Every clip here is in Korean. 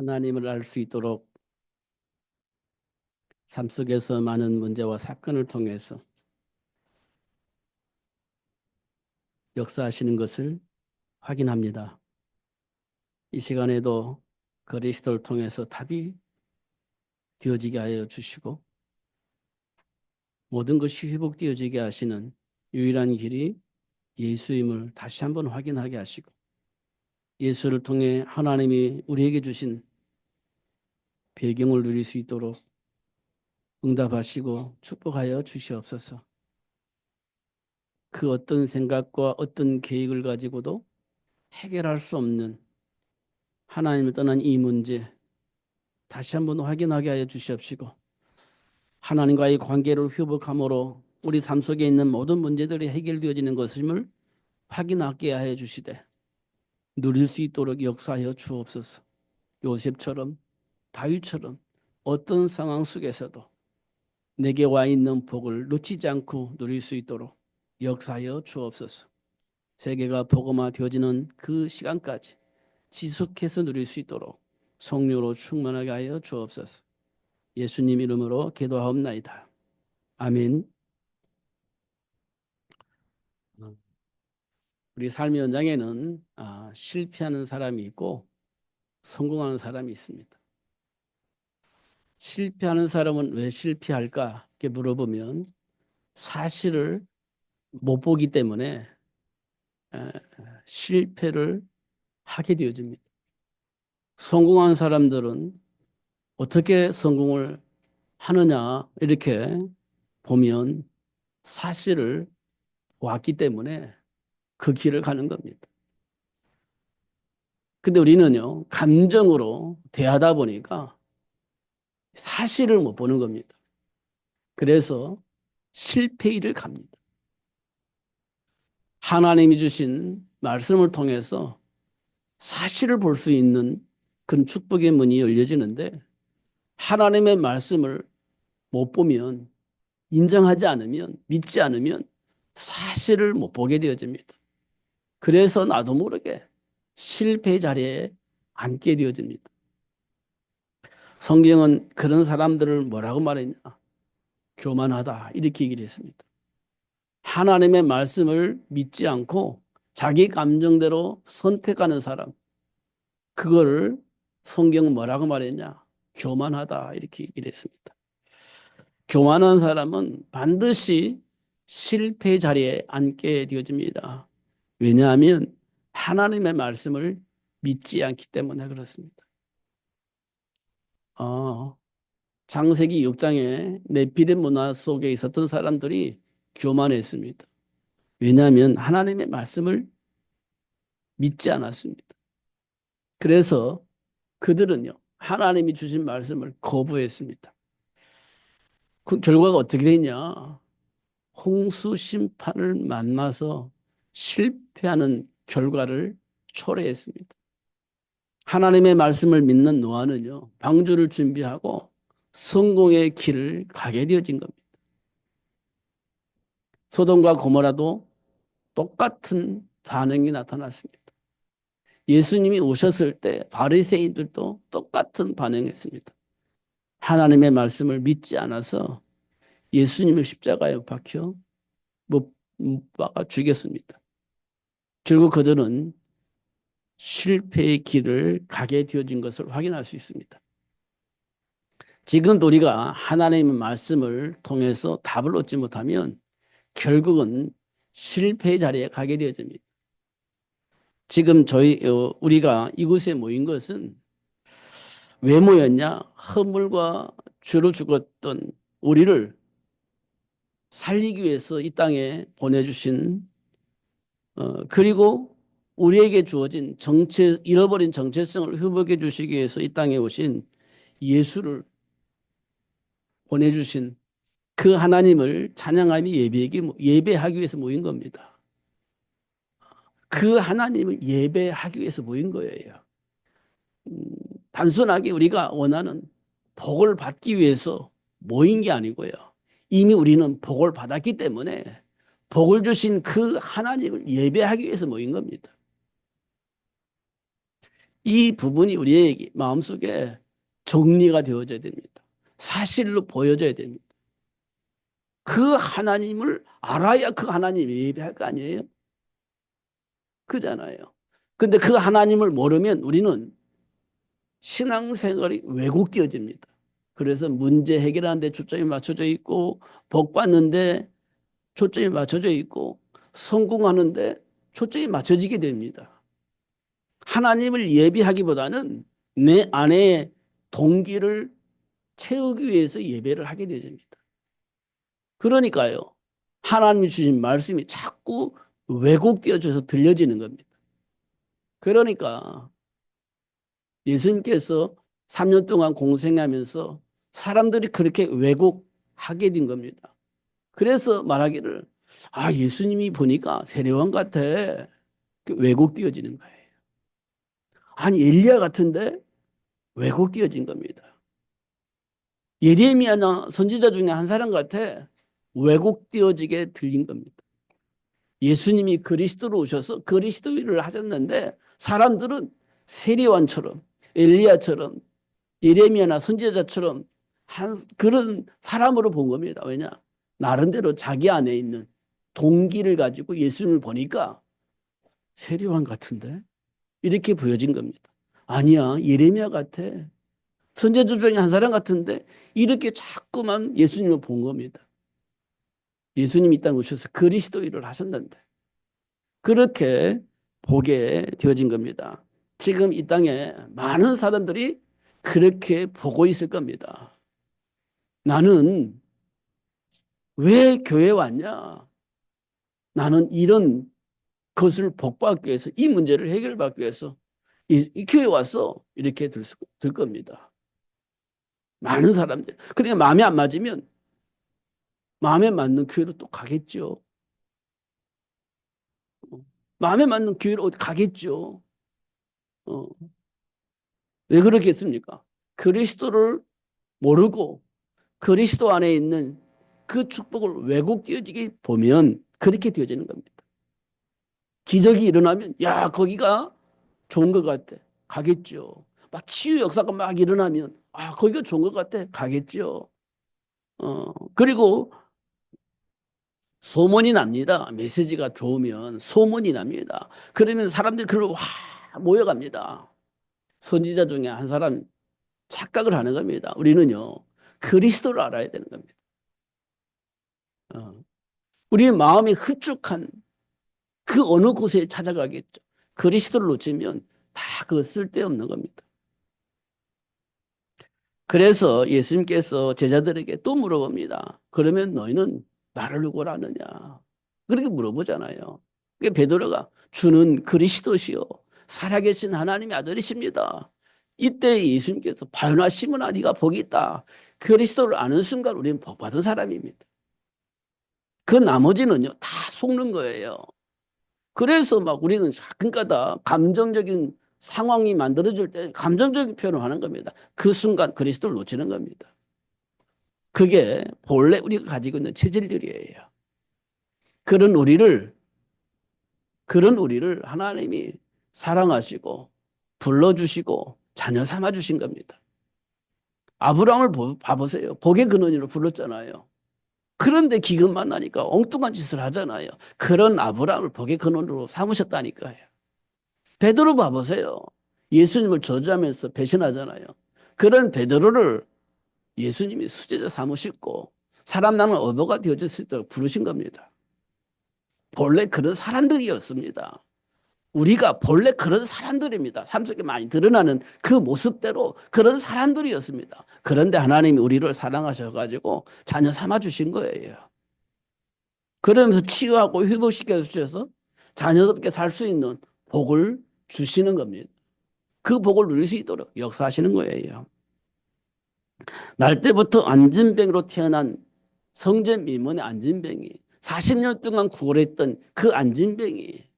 하나님을 알 수 있도록 삶 속에서 많은 문제와 사건을 통해서 역사하시는 것을 확인합니다. 이 시간에도 그리스도를 통해서 답이 되어지게 하여 주시고 모든 것이 회복되어지게 하시는 유일한 길이 예수임을 다시 한번 확인하게 하시고 예수를 통해 하나님이 우리에게 주신 배경을 누릴 수 있도록 응답하시고 축복하여 주시옵소서. 그 어떤 생각과 어떤 계획을 가지고도 해결할 수 없는 하나님을 떠난 이 문제 다시 한번 확인하게 하여 주시옵시고 하나님과의 관계를 회복함으로 우리 삶 속에 있는 모든 문제들이 해결되어지는 것임을 확인하게 하여 주시되 누릴 수 있도록 역사하여 주옵소서. 요셉처럼 다윗처럼 어떤 상황 속에서도 내게 와 있는 복을 놓치지 않고 누릴 수 있도록 역사하여 주옵소서. 세계가 복음화 되어지는 그 시간까지 지속해서 누릴 수 있도록 성령으로 충만하게 하여 주옵소서. 예수님 이름으로 기도하옵나이다. 아멘. 우리 삶의 현장에는 실패하는 사람이 있고 성공하는 사람이 있습니다. 실패하는 사람은 왜 실패할까? 이렇게 물어보면 사실을 못 보기 때문에 실패를 하게 되어집니다. 성공한 사람들은 어떻게 성공을 하느냐 이렇게 보면 사실을 왔기 때문에 그 길을 가는 겁니다. 근데 우리는요, 감정으로 대하다 보니까 사실을 못 보는 겁니다. 그래서 실패일을 갑니다. 하나님이 주신 말씀을 통해서 사실을 볼 수 있는 그런 축복의 문이 열려지는데 하나님의 말씀을 못 보면 인정하지 않으면 믿지 않으면 사실을 못 보게 되어집니다. 그래서 나도 모르게 실패 자리에 앉게 되어집니다. 성경은 그런 사람들을 뭐라고 말했냐? 교만하다 이렇게 얘기를 했습니다. 하나님의 말씀을 믿지 않고 자기 감정대로 선택하는 사람 그거를 성경은 뭐라고 말했냐? 교만하다 이렇게 얘기를 했습니다. 교만한 사람은 반드시 실패 자리에 앉게 되어집니다. 왜냐하면 하나님의 말씀을 믿지 않기 때문에 그렇습니다. 창세기 6장에 네피림 문화 속에 있었던 사람들이 교만했습니다. 왜냐하면 하나님의 말씀을 믿지 않았습니다. 그래서 그들은요, 하나님이 주신 말씀을 거부했습니다. 그 결과가 어떻게 되냐? 홍수 심판을 만나서 실패하는 결과를 초래했습니다. 하나님의 말씀을 믿는 노아는요, 방주를 준비하고 성공의 길을 가게 되어진 겁니다. 소돔과 고모라도 똑같은 반응이 나타났습니다. 예수님이 오셨을 때 바리새인들도 똑같은 반응했습니다. 하나님의 말씀을 믿지 않아서 예수님을 십자가에 박혀 못 박아 죽였습니다. 결국 그들은 실패의 길을 가게 되어진 것을 확인할 수 있습니다. 지금도 우리가 하나님의 말씀을 통해서 답을 얻지 못하면 결국은 실패의 자리에 가게 되어집니다. 지금 우리가 이곳에 모인 것은 왜 모였냐? 허물과 죄로 죽었던 우리를 살리기 위해서 이 땅에 보내주신 그리고 우리에게 주어진 잃어버린 정체성을 회복해 주시기 위해서 이 땅에 오신 예수를 보내주신 그 하나님을 찬양하며 예배하기 위해서 모인 겁니다. 그 하나님을 예배하기 위해서 모인 거예요. 단순하게 우리가 원하는 복을 받기 위해서 모인 게 아니고요. 이미 우리는 복을 받았기 때문에 복을 주신 그 하나님을 예배하기 위해서 모인 겁니다. 이 부분이 우리의 마음속에 정리가 되어져야 됩니다. 사실로 보여져야 됩니다. 그 하나님을 알아야 그 하나님 예배할 거 아니에요? 그잖아요. 근데 그 하나님을 모르면 우리는 신앙생활이 왜곡되어집니다. 그래서 문제 해결하는 데 초점이 맞춰져 있고 복 받는데 초점이 맞춰져 있고 성공하는데 초점이 맞춰지게 됩니다. 하나님을 예배하기보다는 내 안에 동기를 채우기 위해서 예배를 하게 되집니다. 그러니까요. 하나님이 주신 말씀이 자꾸 왜곡되어져서 들려지는 겁니다. 그러니까 예수님께서 3년 동안 공생하면서 사람들이 그렇게 왜곡하게 된 겁니다. 그래서 말하기를 예수님이 보니까 세례원 같아. 왜곡되어지는 거예요. 아니 엘리야 같은데 왜곡되어진 겁니다. 예레미야나 선지자 중에 한 사람 같아. 왜곡되어지게 들린 겁니다. 예수님이 그리스도로 오셔서 그리스도 일을 하셨는데 사람들은 세례원처럼 엘리야처럼 예레미야나 선지자처럼 그런 사람으로 본 겁니다. 왜냐? 나름대로 자기 안에 있는 동기를 가지고 예수님을 보니까 세례원 같은데 이렇게 보여진 겁니다. 아니야, 예레미야 같아. 선지자 중에 한 사람 같은데 이렇게 자꾸만 예수님을 본 겁니다. 예수님이 이 땅에 오셔서 그리스도 일을 하셨는데 그렇게 보게 되어진 겁니다. 지금 이 땅에 많은 사람들이 그렇게 보고 있을 겁니다. 나는 왜 교회 왔냐? 나는 이런 것을 복받기 위해서 이 문제를 해결받기 위해서 이 교회 와서 이렇게 들 겁니다. 많은 사람들. 그러니까 마음에 안 맞으면 마음에 맞는 교회로 또 가겠죠. 마음에 맞는 교회로 어디 가겠죠. 어. 왜 그렇겠습니까? 그리스도를 모르고 그리스도 안에 있는 그 축복을 왜곡되어지게 보면 그렇게 되어지는 겁니다. 기적이 일어나면 야 거기가 좋은 것 같아. 가겠죠. 막 치유 역사가 막 일어나면 거기가 좋은 것 같아. 가겠죠. 그리고 소문이 납니다. 메시지가 좋으면 소문이 납니다. 그러면 사람들이 그걸 와 모여갑니다. 선지자 중에 한 사람 착각을 하는 겁니다. 우리는요 그리스도를 알아야 되는 겁니다. 우리의 마음이 흡족한 그 어느 곳에 찾아가겠죠. 그리스도를 놓치면 다 그거 쓸데없는 겁니다. 그래서 예수님께서 제자들에게 또 물어봅니다. 그러면 너희는 나를 누구라 하느냐? 그렇게 물어보잖아요. 베드로가 주는 그리스도시요 살아계신 하나님의 아들이십니다. 이때 예수님께서 바요나 시몬아 네가 복이 있다. 그리스도를 아는 순간 우리는 복받은 사람입니다. 그 나머지는요 다 속는 거예요. 그래서 막 우리는 가끔가다 감정적인 상황이 만들어질 때 감정적인 표현을 하는 겁니다. 그 순간 그리스도를 놓치는 겁니다. 그게 본래 우리가 가지고 있는 체질들이에요. 그런 우리를 그런 우리를 하나님이 사랑하시고 불러주시고 자녀 삼아 주신 겁니다. 아브라함을 봐보세요. 복의 근원으로 불렀잖아요. 그런데 기근 만나니까 엉뚱한 짓을 하잖아요. 그런 아브라함을 복의 근원으로 삼으셨다니까요. 베드로 봐보세요. 예수님을 저주하면서 배신하잖아요. 그런 베드로를 예수님이 수제자 삼으시고 사람 나는 어부가 되어줄 수 있도록 부르신 겁니다. 본래 그런 사람들이었습니다. 우리가 본래 그런 사람들입니다. 삶 속에 많이 드러나는 그 모습대로 그런 사람들이었습니다. 그런데 하나님이 우리를 사랑하셔가지고 자녀 삼아주신 거예요. 그러면서 치유하고 회복시켜 주셔서 자녀답게 살 수 있는 복을 주시는 겁니다. 그 복을 누릴 수 있도록 역사하시는 거예요. 날 때부터 안진뱅이로 태어난 성전 미문의 안진뱅이 40년 동안 구걸했던 그 안진뱅이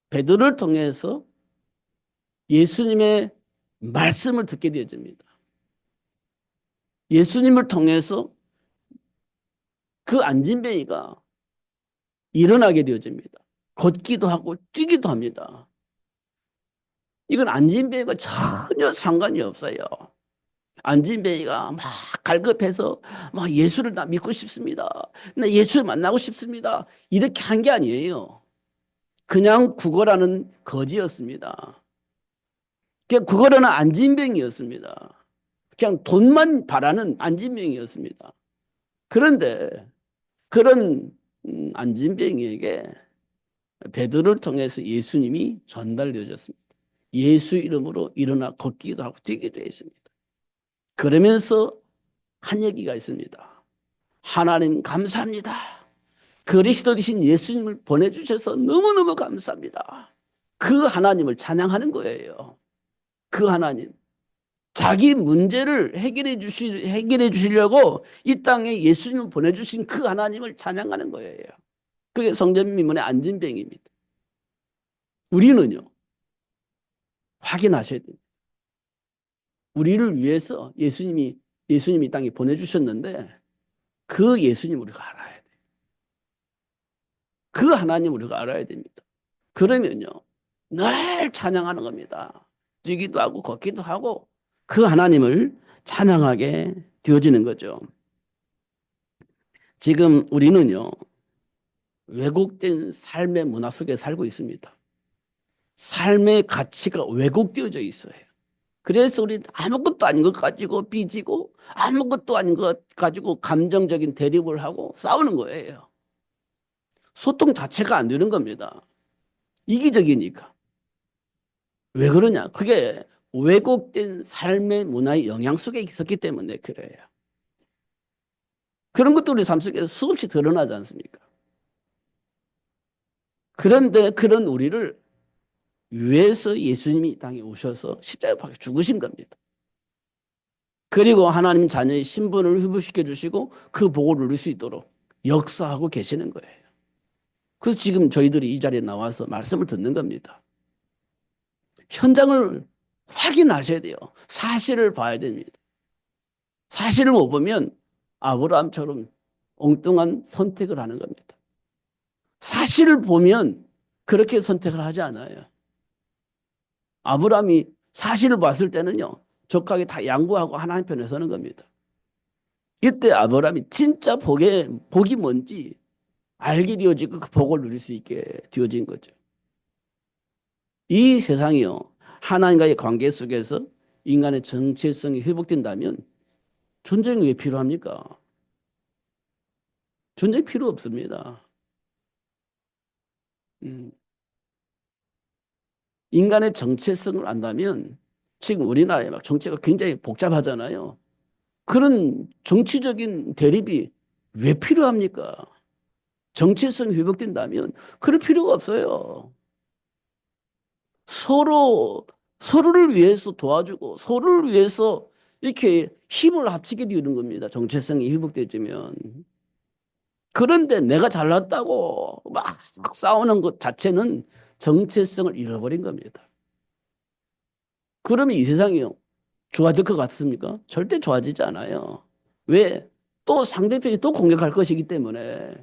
베드로를 통해서 예수님의 말씀을 듣게 되어집니다. 예수님을 통해서 그 안진뱅이가 일어나게 되어집니다. 걷기도 하고 뛰기도 합니다. 이건 안진뱅이가 전혀 상관이 없어요. 안진뱅이가 막 갈급해서 막 예수를 나 믿고 싶습니다. 나 예수를 만나고 싶습니다. 이렇게 한 게 아니에요. 그냥 구걸하는 거지였습니다. 그냥 구걸하는 안진뱅이였습니다. 그냥 돈만 바라는 안진뱅이였습니다. 그런데 그런 안진뱅이에게 베드로를 통해서 예수님이 전달되어졌습니다. 예수 이름으로 일어나 걷기도 하고 뛰기도 했습니다. 그러면서 한 얘기가 있습니다. 하나님 감사합니다. 그리스도 되신 예수님을 보내주셔서 너무너무 감사합니다. 그 하나님을 찬양하는 거예요. 그 하나님. 자기 문제를 해결해 주시려고 이 땅에 예수님을 보내주신 그 하나님을 찬양하는 거예요. 그게 성전 미문의 안진뱅입니다. 우리는요, 확인하셔야 됩니다. 우리를 위해서 예수님이 이 땅에 보내주셨는데 그 예수님 우리가 알아야 돼요. 그 하나님 우리가 알아야 됩니다. 그러면요, 늘 찬양하는 겁니다. 뛰기도 하고 걷기도 하고 그 하나님을 찬양하게 되어지는 거죠. 지금 우리는요, 왜곡된 삶의 문화 속에 살고 있습니다. 삶의 가치가 왜곡되어져 있어요. 그래서 우리 아무것도 아닌 것 가지고 삐지고 아무것도 아닌 것 가지고 감정적인 대립을 하고 싸우는 거예요. 소통 자체가 안 되는 겁니다. 이기적이니까. 왜 그러냐? 그게 왜곡된 삶의 문화의 영향 속에 있었기 때문에 그래요. 그런 것도 우리 삶 속에서 수없이 드러나지 않습니까? 그런데 그런 우리를 위해서 예수님이 이 땅에 오셔서 십자가에 박혀 죽으신 겁니다. 그리고 하나님 자녀의 신분을 회복시켜 주시고 그 복을 누릴 수 있도록 역사하고 계시는 거예요. 그래서 지금 저희들이 이 자리에 나와서 말씀을 듣는 겁니다. 현장을 확인하셔야 돼요. 사실을 봐야 됩니다. 사실을 못 보면 아브라함처럼 엉뚱한 선택을 하는 겁니다. 사실을 보면 그렇게 선택을 하지 않아요. 아브라함이 사실을 봤을 때는요, 족하게 다 양보하고 하나님 편에 서는 겁니다. 이때 아브라함이 진짜 복이 뭔지 알게 되어지고 그 복을 누릴 수 있게 되어진 거죠. 이 세상이요, 하나님과의 관계 속에서 인간의 정체성이 회복된다면 전쟁이 왜 필요합니까? 전쟁 필요 없습니다. 인간의 정체성을 안다면 지금 우리나라에 막 정치가 굉장히 복잡하잖아요. 그런 정치적인 대립이 왜 필요합니까? 정체성이 회복된다면 그럴 필요가 없어요. 서로를 위해서 도와주고 서로를 위해서 이렇게 힘을 합치게 되는 겁니다. 정체성이 회복되면. 그런데 내가 잘났다고 막 싸우는 것 자체는 정체성을 잃어버린 겁니다. 그러면 이 세상이요, 좋아질 것 같습니까? 절대 좋아지지 않아요. 왜? 또 상대편이 또 공격할 것이기 때문에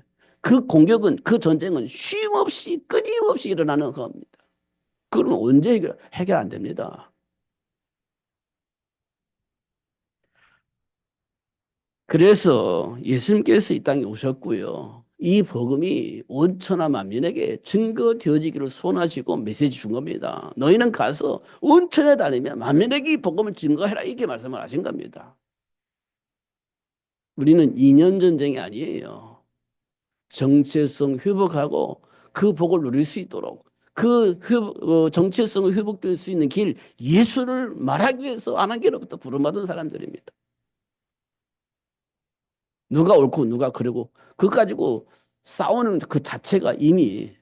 그 공격은, 그 전쟁은 쉼없이 끊임없이 일어나는 겁니다. 그러면 언제 해결 안 됩니다. 그래서 예수님께서 이 땅에 오셨고요. 이 복음이 온 천하 만민에게 증거되어지기를 소원하시고 메시지 준 겁니다. 너희는 가서 온 천하에 다니며 만민에게 이 복음을 증거해라, 이렇게 말씀을 하신 겁니다. 우리는 2년 전쟁이 아니에요. 정체성 회복하고 그 복을 누릴 수 있도록 정체성을 회복될 수 있는 길, 예수를 말하기 위해서 안한길로부터 부름받은 사람들입니다. 누가 옳고 누가 그르고 그거 가지고 싸우는 그 자체가 이미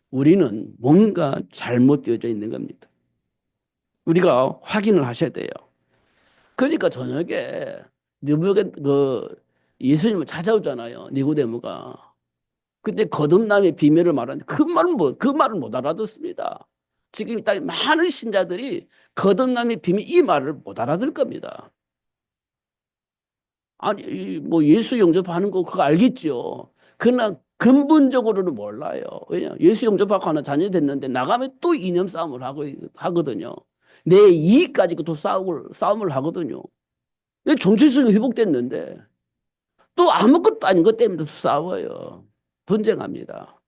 우리는 뭔가 잘못되어져 있는 겁니다. 우리가 확인을 하셔야 돼요. 그러니까 저녁에 예수님을 찾아오잖아요. 니고데모가. 근데 거듭남의 비밀을 말하는데 그 말을 못 알아듣습니다. 지금 이 땅에 많은 신자들이 거듭남의 비밀, 이 말을 못 알아들 겁니다. 아니, 뭐 예수 영접하는 거 그거 알겠죠. 그러나 근본적으로는 몰라요. 왜냐? 예수 영접하고 하나 자녀 됐는데 나가면 또 이념 싸움을 하거든요. 내 이익 가지고 또 싸움을 하거든요. 내 정체성이 회복됐는데 또 아무것도 아닌 것 때문에 또 싸워요. 분쟁합니다.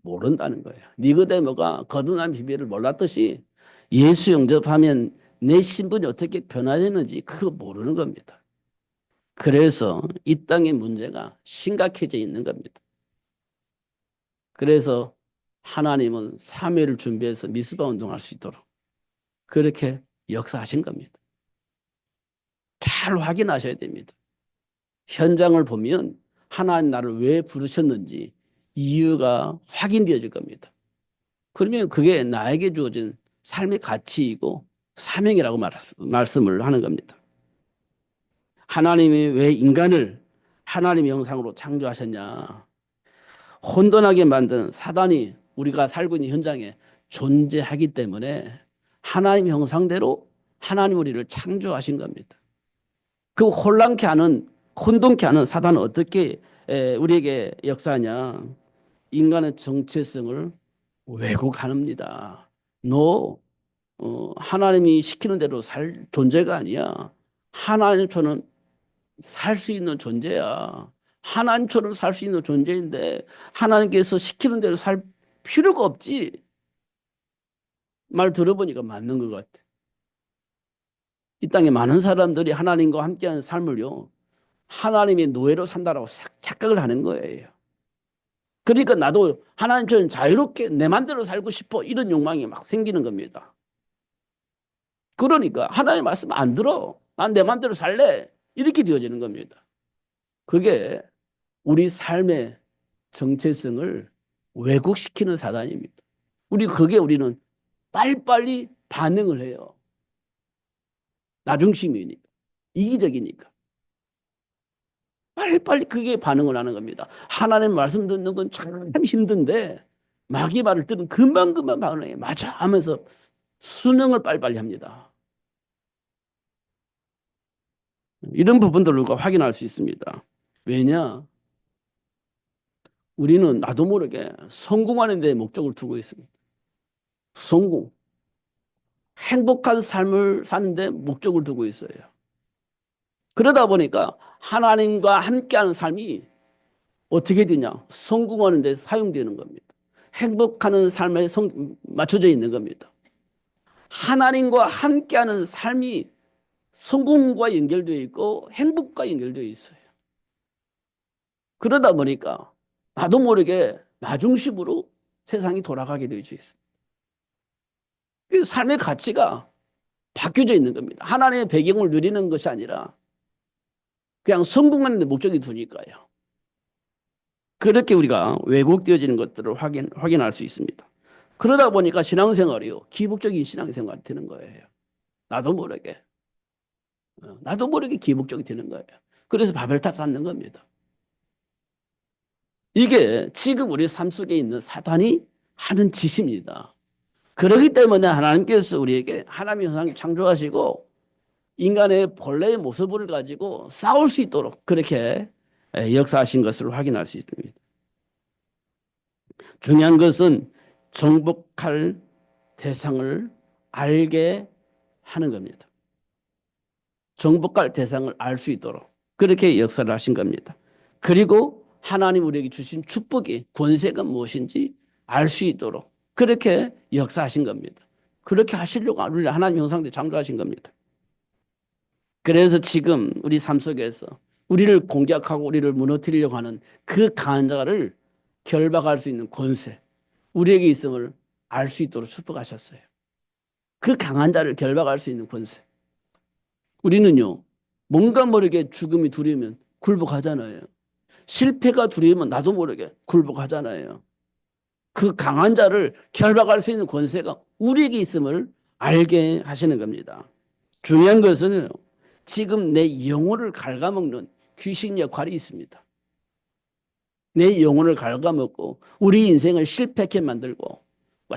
모른다는 거예요. 니고데모가 거듭난 비밀을 몰랐듯이 예수 영접하면 내 신분이 어떻게 변화되는지 그거 모르는 겁니다. 그래서 이 땅의 문제가 심각해져 있는 겁니다. 그래서 하나님은 3회를 준비해서 미스바 운동할 수 있도록 그렇게 역사하신 겁니다. 잘 확인하셔야 됩니다. 현장을 보면 하나님 나를 왜 부르셨는지 이유가 확인되어질 겁니다. 그러면 그게 나에게 주어진 삶의 가치이고 사명이라고 말씀을 하는 겁니다. 하나님이 왜 인간을 하나님의 형상으로 창조하셨냐? 혼돈하게 만든 사단이 우리가 살고 있는 현장에 존재하기 때문에 하나님의 형상대로 하나님 우리를 창조하신 겁니다. 그 혼돈케 하는 사단은 어떻게 우리에게 역사하냐? 인간의 정체성을 왜곡합니다. 너 하나님이 시키는 대로 살 존재가 아니야. 하나님처럼 살 수 있는 존재야. 하나님처럼 살 수 있는 존재인데 하나님께서 시키는 대로 살 필요가 없지. 말 들어보니까 맞는 것 같아. 이 땅에 많은 사람들이 하나님과 함께하는 삶을요. 하나님의 노예로 산다라고 착각을 하는 거예요. 그러니까 나도 하나님처럼 자유롭게 내 맘대로 살고 싶어 이런 욕망이 막 생기는 겁니다. 그러니까 하나님 말씀 안 들어. 난 내 맘대로 살래. 이렇게 되어지는 겁니다. 그게 우리 삶의 정체성을 왜곡시키는 사단입니다. 우리는 빨리빨리 반응을 해요. 나중심이니까. 이기적이니까. 빨리빨리 그게 반응을 하는 겁니다. 하나님 말씀 듣는 건 참 힘든데 마귀 말을 들으면 금방금방 반응해. 맞아 하면서 순응을 빨리빨리 합니다. 이런 부분들을 우리가 확인할 수 있습니다. 왜냐? 우리는 나도 모르게 성공하는 데 목적을 두고 있습니다. 성공. 행복한 삶을 사는데 목적을 두고 있어요. 그러다 보니까 하나님과 함께하는 삶이 어떻게 되냐? 성공하는 데 사용되는 겁니다. 행복하는 삶에 맞춰져 있는 겁니다. 하나님과 함께하는 삶이 성공과 연결되어 있고 행복과 연결되어 있어요. 그러다 보니까 나도 모르게 나중심으로 세상이 돌아가게 되어 있습니다. 그 삶의 가치가 바뀌어져 있는 겁니다. 하나님의 배경을 누리는 것이 아니라 그냥 성공하는 데 목적이 두니까요. 그렇게 우리가 왜곡되어지는 것들을 확인할 수 있습니다. 그러다 보니까 신앙생활이요. 기복적인 신앙생활이 되는 거예요. 나도 모르게. 나도 모르게 기복적이 되는 거예요. 그래서 바벨탑 쌓는 겁니다. 이게 지금 우리 삶 속에 있는 사단이 하는 짓입니다. 그렇기 때문에 하나님께서 우리에게 하나님의 형상을 창조하시고 인간의 본래의 모습을 가지고 싸울 수 있도록 그렇게 역사하신 것을 확인할 수 있습니다. 중요한 것은 정복할 대상을 알게 하는 겁니다. 정복할 대상을 알 수 있도록 그렇게 역사를 하신 겁니다. 그리고 하나님 우리에게 주신 축복이 권세가 무엇인지 알 수 있도록 그렇게 역사하신 겁니다. 그렇게 하시려고 우리 하나님 형상대로 창조하신 겁니다. 그래서 지금 우리 삶 속에서 우리를 공격하고 우리를 무너뜨리려고 하는 그 강한 자를 결박할 수 있는 권세 우리에게 있음을 알 수 있도록 축복하셨어요. 그 강한 자를 결박할 수 있는 권세. 우리는요. 뭔가 모르게 죽음이 두려우면 굴복하잖아요. 실패가 두려우면 나도 모르게 굴복하잖아요. 그 강한 자를 결박할 수 있는 권세가 우리에게 있음을 알게 하시는 겁니다. 중요한 것은 지금 내 영혼을 갉아먹는 귀신 역할이 있습니다. 내 영혼을 갉아먹고 우리 인생을 실패하게 만들고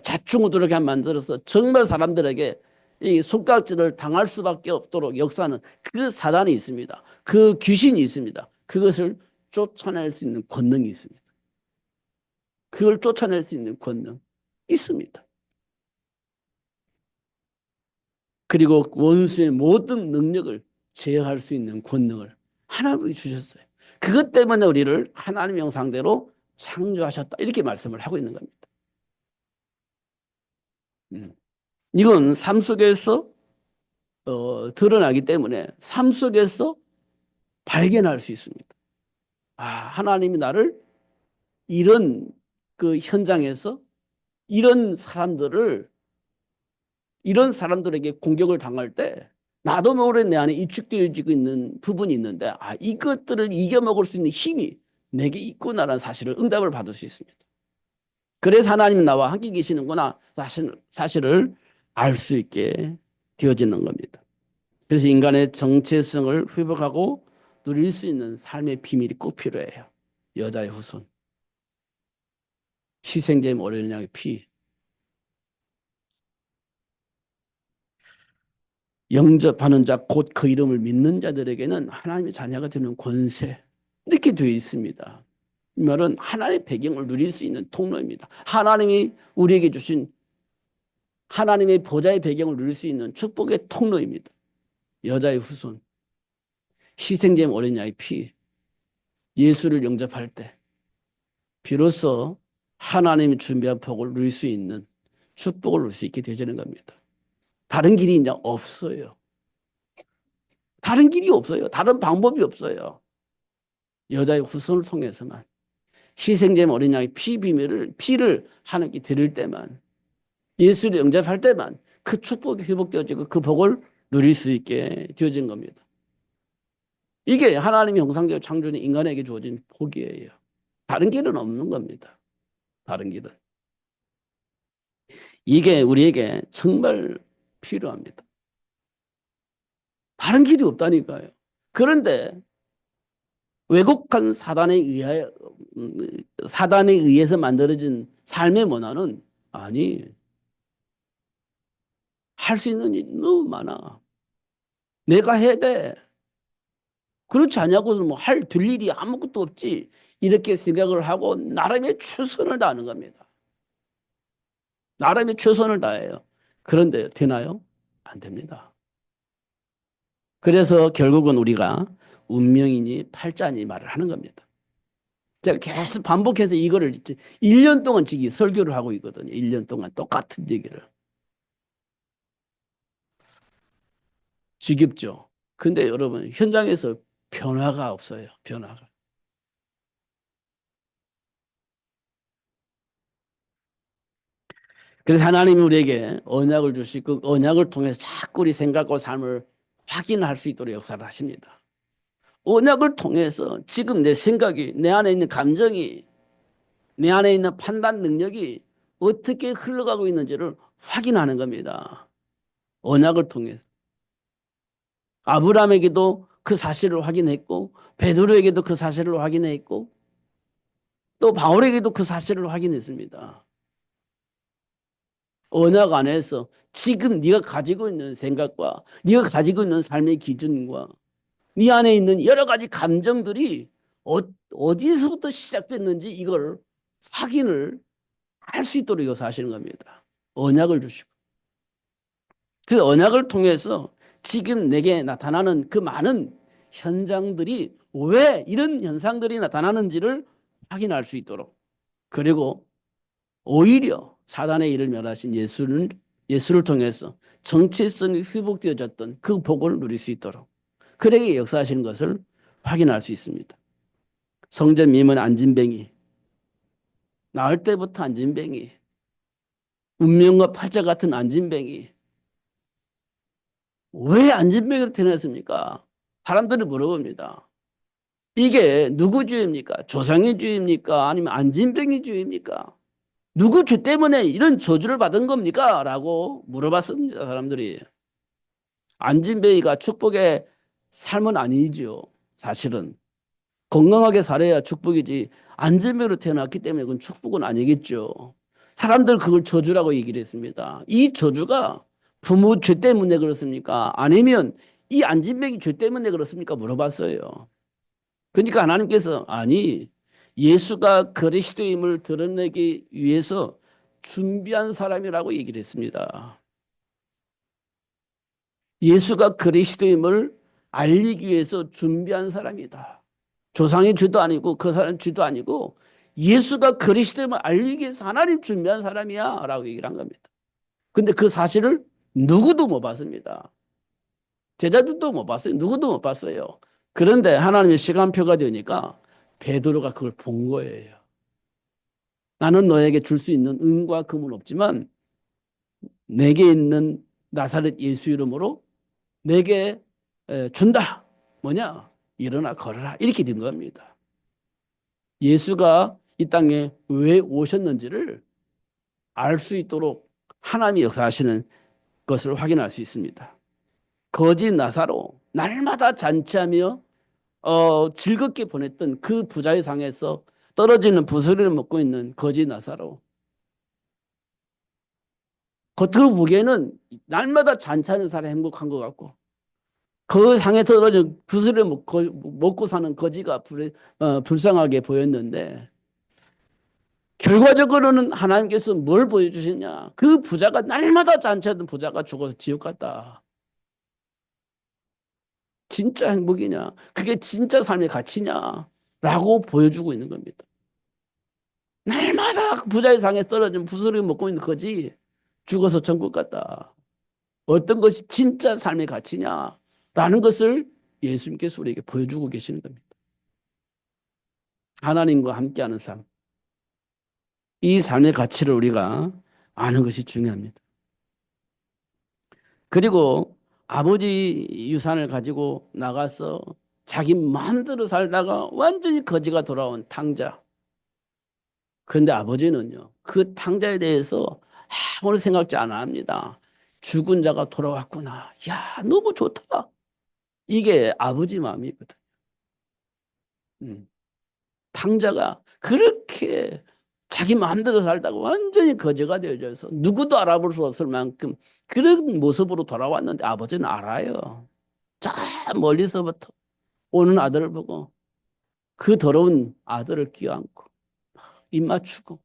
자충우돌하게 만들어서 정말 사람들에게 이 손가락질을 당할 수밖에 없도록 역사하는 그 사단이 있습니다. 그 귀신이 있습니다. 그것을 쫓아낼 수 있는 권능이 있습니다. 그걸 쫓아낼 수 있는 권능 있습니다. 그리고 원수의 모든 능력을 제어할 수 있는 권능을 하나님이 주셨어요. 그것 때문에 우리를 하나님의 형상대로 창조하셨다. 이렇게 말씀을 하고 있는 겁니다. 이건 삶 속에서 드러나기 때문에 삶 속에서 발견할 수 있습니다. 아, 하나님이 나를 이런 그 현장에서 이런 사람들을 이런 사람들에게 공격을 당할 때 나도 모르게 내 안에 위축되어지고 있는 부분이 있는데 아, 이것들을 이겨먹을 수 있는 힘이 내게 있구나라는 사실을 응답을 받을 수 있습니다. 그래서 하나님이 나와 함께 계시는구나 사실을 알 수 있게 되어지는 겁니다. 그래서 인간의 정체성을 회복하고 누릴 수 있는 삶의 비밀이 꼭 필요해요. 여자의 후손, 희생제물 어린 양의 피, 영접하는 자, 곧 그 이름을 믿는 자들에게는 하나님의 자녀가 되는 권세. 이렇게 되어 있습니다. 이 말은 하나님의 배경을 누릴 수 있는 통로입니다. 하나님이 우리에게 주신 하나님의 보좌의 배경을 누릴 수 있는 축복의 통로입니다. 여자의 후손, 희생제물 어린 양의 피, 예수를 영접할 때 비로소 하나님이 준비한 복을 누릴 수 있는 축복을 누릴 수 있게 되어지는 겁니다. 다른 길이 이제 없어요. 다른 길이 없어요. 다른 방법이 없어요. 여자의 후손을 통해서만 희생제물 어린 양의 피를 하나님께 드릴 때만 예수를 영접할 때만 그 축복이 회복되어지고 그 복을 누릴 수 있게 되어진 겁니다. 이게 하나님의 형상대로 창조된 인간에게 주어진 복이에요. 다른 길은 없는 겁니다. 다른 길은. 이게 우리에게 정말 필요합니다. 다른 길이 없다니까요. 그런데 왜곡한 사단에 의해서 만들어진 삶의 문화는 아니, 할 수 있는 일이 너무 많아. 내가 해야 돼. 그렇지 않냐고는 될 일이 아무것도 없지. 이렇게 생각을 하고 나름의 최선을 다하는 겁니다. 나름의 최선을 다해요. 그런데 되나요? 안 됩니다. 그래서 결국은 우리가 운명이니 팔자니 말을 하는 겁니다. 제가 계속 반복해서 이거를 1년 동안 설교를 하고 있거든요. 1년 동안 똑같은 얘기를. 지겹죠. 근데 여러분 현장에서 변화가 없어요. 변화가. 그래서 하나님이 우리에게 언약을 주시고 언약을 통해서 자꾸 우리 생각과 삶을 확인할 수 있도록 역사를 하십니다. 언약을 통해서 지금 내 생각이 내 안에 있는 감정이 내 안에 있는 판단 능력이 어떻게 흘러가고 있는지를 확인하는 겁니다. 언약을 통해서. 아브라함에게도 그 사실을 확인했고 베드로에게도 그 사실을 확인했고 또 바울에게도 그 사실을 확인했습니다. 언약 안에서 지금 네가 가지고 있는 생각과 네가 가지고 있는 삶의 기준과 네 안에 있는 여러 가지 감정들이 어디서부터 시작됐는지 이걸 확인을 할 수 있도록 요사하시는 겁니다. 언약을 주시고. 그 언약을 통해서 지금 내게 나타나는 그 많은 현장들이 왜 이런 현상들이 나타나는지를 확인할 수 있도록. 그리고 오히려 사단의 일을 멸하신 예수를 통해서 정체성이 회복되어졌던 그 복을 누릴 수 있도록 그에게 역사하시는 것을 확인할 수 있습니다. 성전 미문 안진뱅이, 나을 때부터 안진뱅이, 운명과 팔자 같은 안진뱅이, 왜 안진뱅이로 태어났습니까? 사람들이 물어봅니다. 이게 누구 주입니까? 조상의 주입니까? 아니면 안진뱅이 주입니까? 누구 주 때문에 이런 저주를 받은 겁니까? 라고 물어봤습니다. 사람들이. 안진뱅이가 축복의 삶은 아니죠. 사실은. 건강하게 살아야 축복이지. 안진뱅이로 태어났기 때문에 그건 축복은 아니겠죠. 사람들 그걸 저주라고 얘기를 했습니다. 이 저주가 부모 죄 때문에 그렇습니까? 아니면 이 안진뱅이 죄 때문에 그렇습니까? 물어봤어요. 그러니까 하나님께서 아니 예수가 그리스도임을 드러내기 위해서 준비한 사람이라고 얘기를 했습니다. 예수가 그리스도임을 알리기 위해서 준비한 사람이다. 조상의 죄도 아니고 그 사람 죄도 아니고 예수가 그리스도임을 알리기 위해서 하나님 준비한 사람이야 라고 얘기를 한 겁니다. 근데 그 사실을 누구도 못 봤습니다. 제자들도 못 봤어요. 누구도 못 봤어요. 그런데 하나님의 시간표가 되니까 베드로가 그걸 본 거예요. 나는 너에게 줄 수 있는 은과 금은 없지만 내게 있는 나사렛 예수 이름으로 내게 준다. 뭐냐? 일어나 걸어라. 이렇게 된 겁니다. 예수가 이 땅에 왜 오셨는지를 알 수 있도록 하나님이 역사하시는 것을 확인할 수 있습니다. 거지 나사로 날마다 잔치하며 즐겁게 보냈던 그 부자의 상에서 떨어지는 부스러기를 먹고 있는 거지 나사로. 겉으로 보기에는 날마다 잔치하는 사람이 행복한 것 같고 그 상에 떨어진 부스를 먹고 사는 거지가 불쌍하게 보였는데 결과적으로는 하나님께서 뭘 보여주셨냐. 그 부자가 날마다 잔치하던 부자가 죽어서 지옥 갔다. 진짜 행복이냐. 그게 진짜 삶의 가치냐. 라고 보여주고 있는 겁니다. 날마다 부자의 상에 떨어진 부스를 먹고 있는 거지 죽어서 천국 갔다. 어떤 것이 진짜 삶의 가치냐라는 것을 예수님께서 우리에게 보여주고 계시는 겁니다. 하나님과 함께하는 삶. 이 삶의 가치를 우리가 아는 것이 중요합니다. 그리고 아버지 유산을 가지고 나가서 자기 마음대로 살다가 완전히 거지가 돌아온 탕자. 그런데 아버지는요, 그 탕자에 대해서 아무런 생각지 않아 합니다. 죽은 자가 돌아왔구나. 야, 너무 좋다. 이게 아버지 마음이거든. 음. 탕자가 그렇게 자기 마음대로 살다가 완전히 거지가 되어져서 누구도 알아볼 수 없을 만큼 그런 모습으로 돌아왔는데 아버지는 알아요. 저 멀리서부터 오는 아들을 보고 그 더러운 아들을 끼워안고 입 맞추고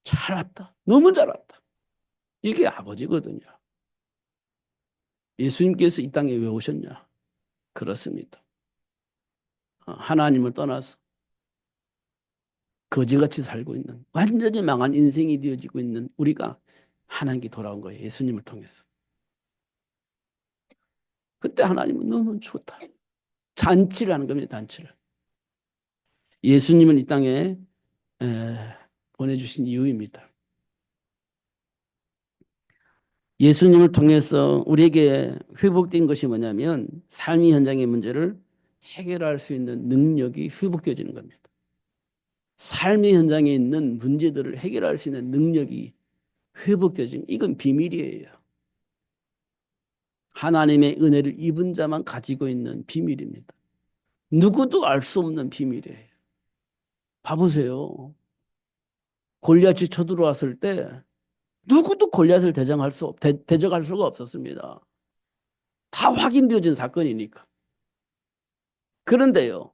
잘 왔다. 너무 잘 왔다. 이게 아버지거든요. 예수님께서 이 땅에 왜 오셨냐? 그렇습니다. 하나님을 떠나서 거지같이 살고 있는 완전히 망한 인생이 되어지고 있는 우리가 하나님께 돌아온 거예요. 예수님을 통해서. 그때 하나님은 너무 좋다. 잔치를 하는 겁니다. 잔치를. 예수님은 이 땅에 보내주신 이유입니다. 예수님을 통해서 우리에게 회복된 것이 뭐냐면 삶의 현장의 문제를 해결할 수 있는 능력이 회복되어지는 겁니다. 삶의 현장에 있는 문제들을 해결할 수 있는 능력이 회복되어지는 이건 비밀이에요. 하나님의 은혜를 입은 자만 가지고 있는 비밀입니다. 누구도 알 수 없는 비밀이에요. 봐보세요. 골리앗이 쳐들어왔을 때 누구도 골리앗을 대적할 수가 없었습니다. 다 확인되어진 사건이니까. 그런데요.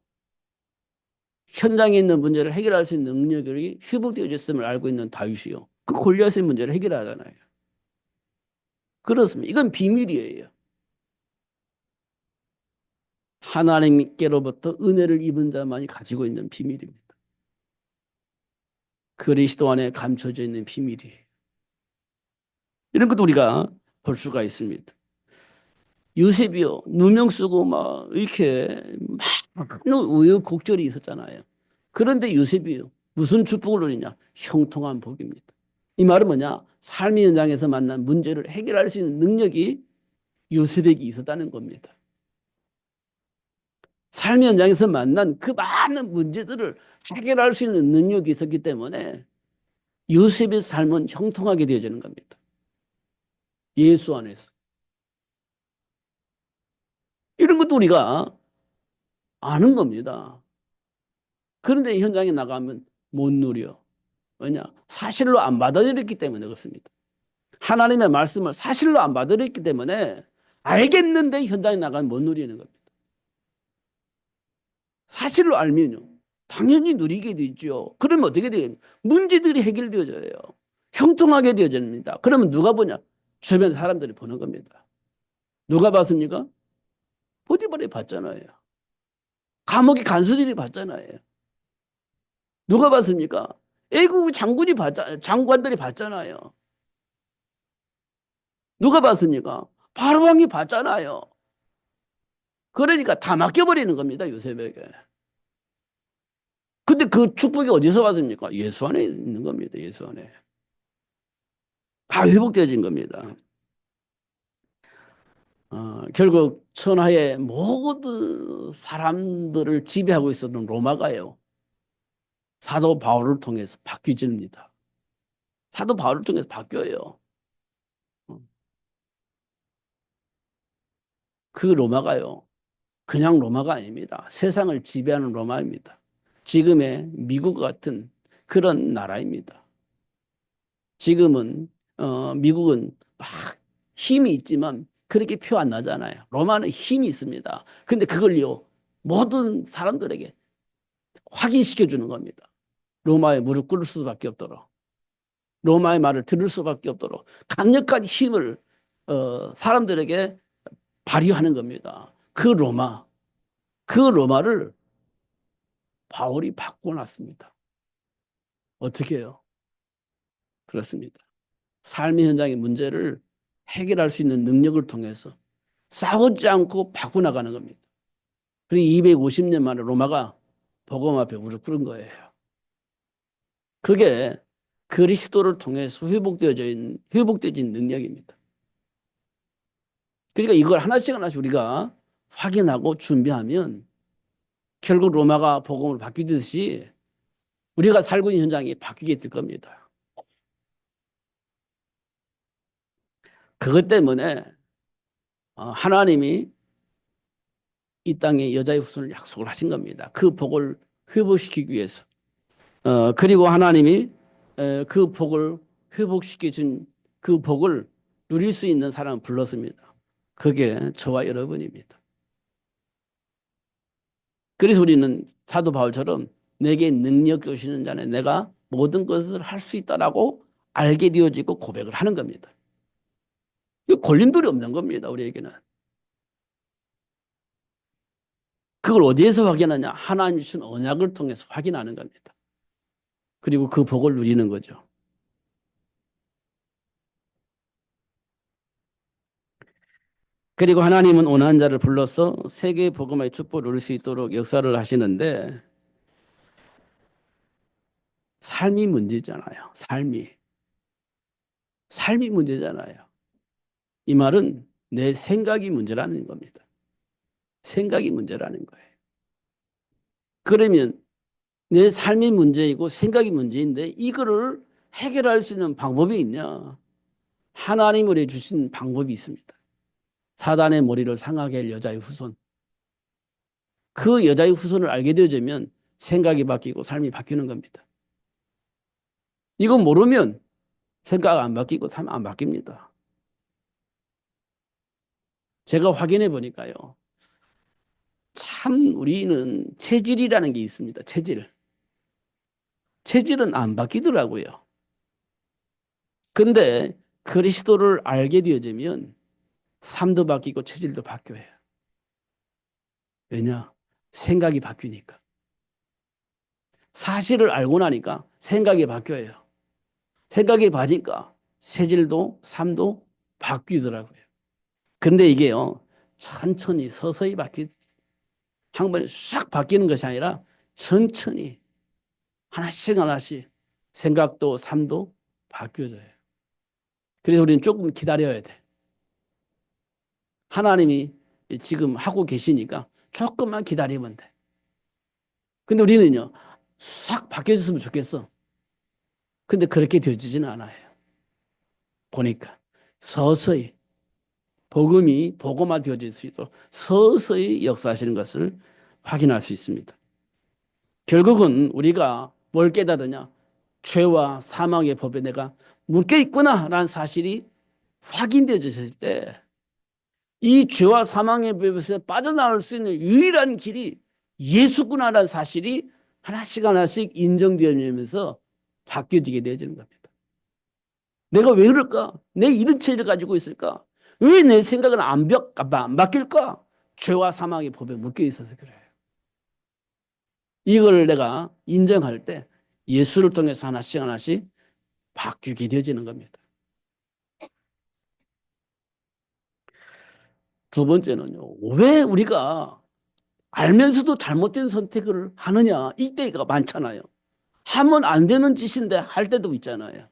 현장에 있는 문제를 해결할 수 있는 능력이 회복되어졌음을 알고 있는 다윗이요. 그 골리앗의 문제를 해결하잖아요. 그렇습니다. 이건 비밀이에요. 하나님께로부터 은혜를 입은 자만이 가지고 있는 비밀입니다. 그리스도 안에 감춰져 있는 비밀이에요. 이런 것도 우리가 볼 수가 있습니다. 요셉이요, 누명 쓰고 막 이렇게 많은 우여곡절이 있었잖아요. 그런데 요셉이요, 무슨 축복을 누리냐? 형통한 복입니다. 이 말은 뭐냐? 삶의 현장에서 만난 문제를 해결할 수 있는 능력이 요셉에게 있었다는 겁니다. 삶의 현장에서 만난 그 많은 문제들을 해결할 수 있는 능력이 있었기 때문에 요셉의 삶은 형통하게 되어지는 겁니다. 예수 안에서. 이런 것도 우리가 아는 겁니다. 그런데 현장에 나가면 못 누려. 왜냐? 사실로 안 받아들였기 때문에 그렇습니다. 하나님의 말씀을 사실로 안 받아들였기 때문에 알겠는데 현장에 나가면 못 누리는 겁니다. 사실로 알면요. 당연히 누리게 되죠. 그러면 어떻게 되겠냐? 문제들이 누가 받습니까? 보디발이 받잖아요. 감옥의 간수들이 받잖아요. 누가 받습니까? 애국 장군이 받잖아요. 장관들이 받잖아요. 누가 받습니까? 바로왕이 받잖아요. 그러니까 다 맡겨버리는 겁니다, 요셉에게. 근데 그 축복이 어디서 받습니까? 예수 안에 있는 겁니다, 예수 안에. 다 회복되어진 겁니다. 결국 천하의 모든 사람들을 지배하고 있었던 로마가요. 사도 바울을 통해서 바뀌집니다. 사도 바울을 통해서 바뀌어요. 그 로마가요. 그냥 로마가 아닙니다. 세상을 지배하는 로마입니다. 지금의 미국 같은 그런 나라입니다. 지금은 미국은 막 힘이 있지만 그렇게 표 안 나잖아요. 로마는 힘이 있습니다. 근데 그걸요 모든 사람들에게 확인시켜 주는 겁니다. 로마에 무릎 꿇을 수밖에 없도록 로마의 말을 들을 수밖에 없도록 강력한 힘을 사람들에게 발휘하는 겁니다. 그 로마를 바울이 바꿔놨습니다. 어떻게 해요? 그렇습니다. 삶의 현장의 문제를 해결할 수 있는 능력을 통해서 싸우지 않고 바꿔나가는 겁니다. 그리고 250년 만에 로마가 복음 앞에 무릎 꿇은 거예요. 그게 그리스도를 통해서 회복되어진 능력입니다. 그러니까 이걸 하나씩 하나씩 우리가 확인하고 준비하면 결국 로마가 복음으로 바뀌듯이 우리가 살고 있는 현장이 바뀌게 될 겁니다. 그것 때문에 하나님이 이 땅에 여자의 후손을 약속을 하신 겁니다. 그 복을 회복시키기 위해서. 그리고 하나님이 그 복을 회복시켜 준 그 복을 누릴 수 있는 사람을 불렀습니다. 그게 저와 여러분입니다. 그래서 우리는 사도 바울처럼 내게 능력 주시는 자는 내가 모든 것을 할 수 있다라고 알게 되어지고 고백을 하는 겁니다. 걸림돌이 없는 겁니다. 우리에게는. 그걸 어디에서 확인하냐? 하나님 주신 언약을 통해서 확인하는 겁니다. 그리고 그 복을 누리는 거죠. 그리고 하나님은 온한 자를 불러서 세계 복음의 축복을 누릴 수 있도록 역사를 하시는데 삶이 문제잖아요. 삶이 문제잖아요. 이 말은 내 생각이 문제라는 겁니다. 생각이 문제라는 거예요. 그러면 내 삶이 문제이고 생각이 문제인데 이거를 해결할 수 있는 방법이 있냐? 하나님으로 주신 방법이 있습니다. 사단의 머리를 상하게 할 여자의 후손. 그 여자의 후손을 알게 되어지면 생각이 바뀌고 삶이 바뀌는 겁니다. 이거 모르면 생각 안 바뀌고 삶 안 바뀝니다. 제가 확인해 보니까요. 참 우리는 체질이라는 게 있습니다. 체질은 안 바뀌더라고요. 근데 그리스도를 알게 되어지면 삶도 바뀌고 체질도 바뀌어요. 왜냐? 생각이 바뀌니까. 사실을 알고 나니까 생각이 바뀌어요. 생각이 바뀌니까 체질도 삶도 바뀌더라고요. 근데 이게요. 천천히 서서히 한 번에 싹 바뀌는 것이 아니라 천천히 하나씩 하나씩 생각도 삶도 바뀌어져요. 그래서 우리는 조금 기다려야 돼. 하나님이 지금 하고 계시니까 조금만 기다리면 돼. 근데 우리는요, 싹 바뀌어졌으면 좋겠어. 근데 그렇게 되어지지는 않아요. 보니까 서서히 복음이 복음화 되어질 수 있도록 서서히 역사하시는 것을 확인할 수 있습니다. 결국은 우리가 뭘 깨달으냐? 죄와 사망의 법에 내가 묶여 있구나라는 사실이 확인되어졌을 때 이 죄와 사망의 법에서 빠져나올 수 있는 유일한 길이 예수구나라는 사실이 하나씩 하나씩 인정되어지면서 바뀌어지게 되어지는 겁니다. 내가 왜 그럴까? 내 이런 체질을 가지고 있을까? 왜 내 생각은 안 바뀔까? 죄와 사망의 법에 묶여 있어서 그래요. 이걸 내가 인정할 때 예수를 통해서 하나씩 하나씩 바뀌게 되어지는 겁니다. 두 번째는요. 왜 우리가 알면서도 잘못된 선택을 하느냐? 이때가 많잖아요. 하면 안 되는 짓인데 할 때도 있잖아요.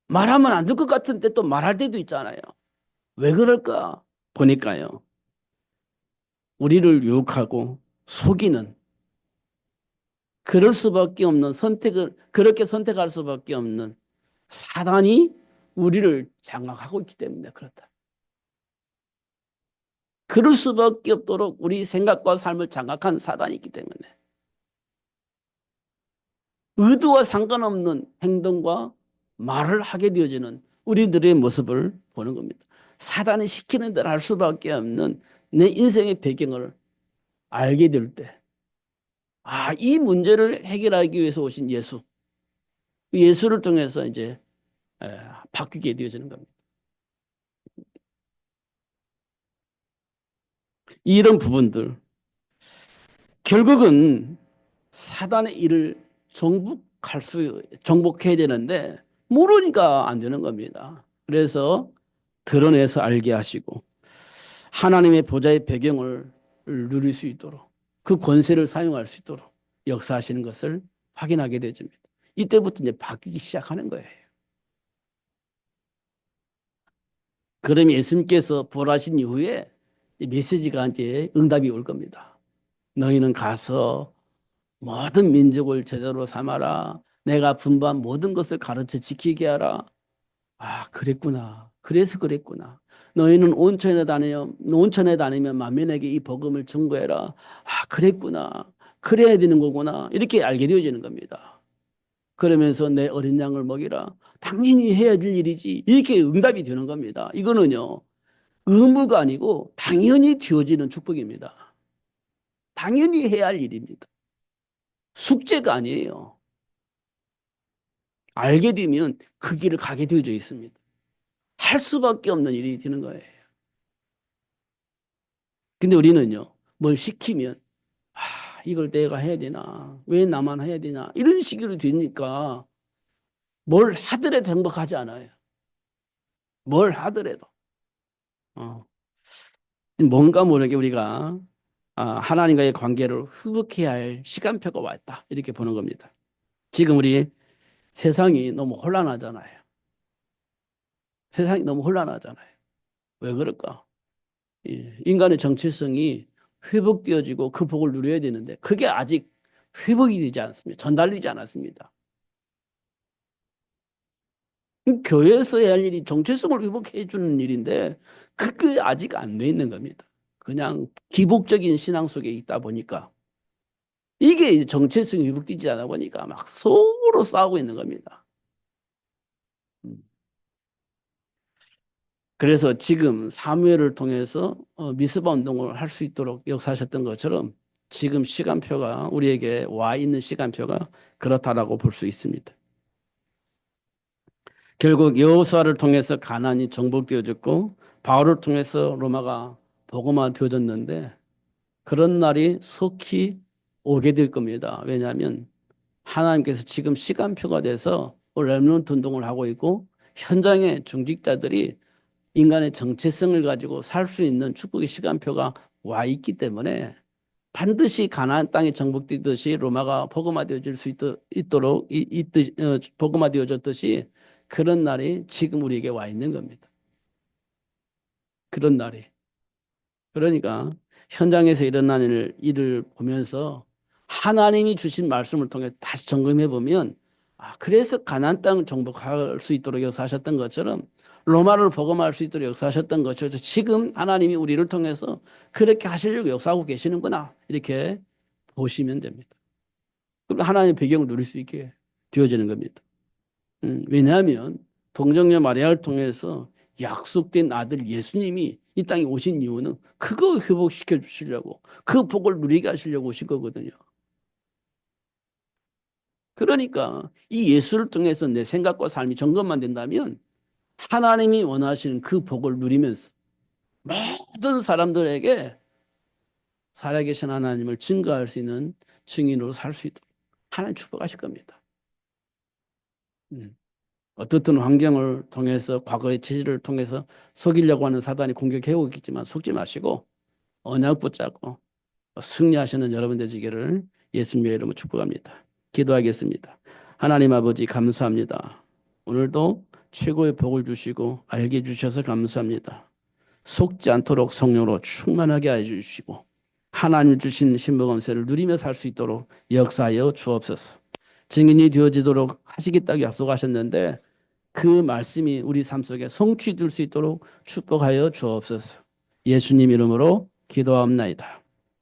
말하면 안 될 것 같은데 또 말할 때도 있잖아요. 왜 그럴까? 보니까요. 우리를 유혹하고 속이는 그럴 수밖에 없는 선택을 그렇게 선택할 수밖에 없는 사단이 우리를 장악하고 있기 때문에 그렇다. 그럴 수밖에 없도록 우리 생각과 삶을 장악한 사단이 있기 때문에 의도와 상관없는 행동과 말을 하게 되어지는 우리들의 모습을 보는 겁니다. 사단이 시키는 대로 할 수밖에 없는 내 인생의 배경을 알게 될 때, 아, 이 문제를 해결하기 위해서 오신 예수, 예수를 통해서 이제 바뀌게 되어지는 겁니다. 이런 부분들, 결국은 사단의 일을 정복해야 되는데, 모르니까 안 되는 겁니다. 그래서 드러내서 알게 하시고, 하나님의 보좌의 배경을 누릴 수 있도록 그 권세를 사용할 수 있도록 역사하시는 것을 확인하게 되집니다. 이때부터 이제 바뀌기 시작하는 거예요. 그럼 예수님께서 부활하신 이후에 메시지가 이제 응답이 올 겁니다. 너희는 가서 모든 민족을 제자로 삼아라. 내가 분부한 모든 것을 가르쳐 지키게 하라. 아, 그랬구나. 그래서 그랬구나. 너희는 온천에 다니면 만민에게 이 복음을 전거해라. 아, 그랬구나. 그래야 되는 거구나. 이렇게 알게 되어지는 겁니다. 그러면서 내 어린 양을 먹이라. 당연히 해야 될 일이지. 이렇게 응답이 되는 겁니다. 이거는요, 의무가 아니고 당연히 되어지는 축복입니다. 당연히 해야 할 일입니다. 숙제가 아니에요. 알게 되면 그 길을 가게 되어져 있습니다. 할 수밖에 없는 일이 되는 거예요. 근데 우리는요, 뭘 시키면, 아, 이걸 내가 해야 되나? 왜 나만 해야 되나? 이런 식으로 되니까 뭘 하더라도 행복하지 않아요. 뭘 하더라도. 어. 뭔가 모르게 우리가 하나님과의 관계를 회복해야 할 시간표가 왔다. 이렇게 보는 겁니다. 지금 우리 세상이 너무 혼란하잖아요. 세상이 너무 혼란하잖아요. 왜 그럴까? 예, 인간의 정체성이 회복되어지고 그 복을 누려야 되는데 그게 아직 회복이 되지 않습니다. 전달되지 않았습니다. 교회에서 해야 할 일이 정체성을 회복해 주는 일인데 그게 아직 안 돼 있는 겁니다. 그냥 기복적인 신앙 속에 있다 보니까 이게 이제 정체성이 회복되지 않아 보니까 막 서로 싸우고 있는 겁니다. 음. 그래서 지금 사무엘을 통해서 미스바 운동을 할 수 있도록 역사하셨던 것처럼 지금 시간표가 우리에게 와 있는 시간표가 그렇다라고 볼 수 있습니다. 결국 여호수아를 통해서 가나안이 정복되어졌고 바울을 통해서 로마가 복음화 되어졌는데 그런 날이 속히 오게 될 겁니다. 왜냐하면 하나님께서 지금 시간표가 돼서 렘넌트 운동을 하고 있고 현장의 중직자들이 인간의 정체성을 가지고 살 수 있는 축복의 시간표가 와 있기 때문에 반드시 가나안 땅이 정복되듯이 로마가 복음화되어질 수 있도록 복음화되어졌듯이 그런 날이 지금 우리에게 와 있는 겁니다. 그런 날이. 그러니까 현장에서 일어나는 일을 보면서 하나님이 주신 말씀을 통해 다시 점검해 보면 그래서 가나안 땅을 정복할 수 있도록 역사하셨던 것처럼 로마를 복음할 수 있도록 역사하셨던 것처럼 지금 하나님이 우리를 통해서 그렇게 하시려고 역사하고 계시는구나 이렇게 보시면 됩니다. 그리고 하나님의 배경을 누릴 수 있게 되어지는 겁니다. 왜냐하면 동정녀 마리아를 통해서 약속된 아들 예수님이 이 땅에 오신 이유는 그거 회복시켜 주시려고 그 복을 누리게 하시려고 오신 거거든요. 그러니까 이 예수를 통해서 내 생각과 삶이 점검만 된다면 하나님이 원하시는 그 복을 누리면서 모든 사람들에게 살아계신 하나님을 증거할 수 있는 증인으로 살 수 있도록 하나님 축복하실 겁니다. 음. 어떻든 환경을 통해서 과거의 체질을 통해서 속이려고 하는 사단이 공격해오고 있겠지만 속지 마시고 언약 붙잡고 승리하시는 여러분 되시기를 예수님의 이름으로 축복합니다. 기도하겠습니다. 하나님 아버지 감사합니다. 오늘도 최고의 복을 주시고 알게 해주셔서 감사합니다. 속지 않도록 성령으로 충만하게 해주시고 하나님 주신 신부검세를 누리며 살 수 있도록 역사하여 주옵소서. 증인이 되어지도록 하시겠다고 약속하셨는데 그 말씀이 우리 삶 속에 성취될 수 있도록 축복하여 주옵소서. 예수님 이름으로 기도합나이다.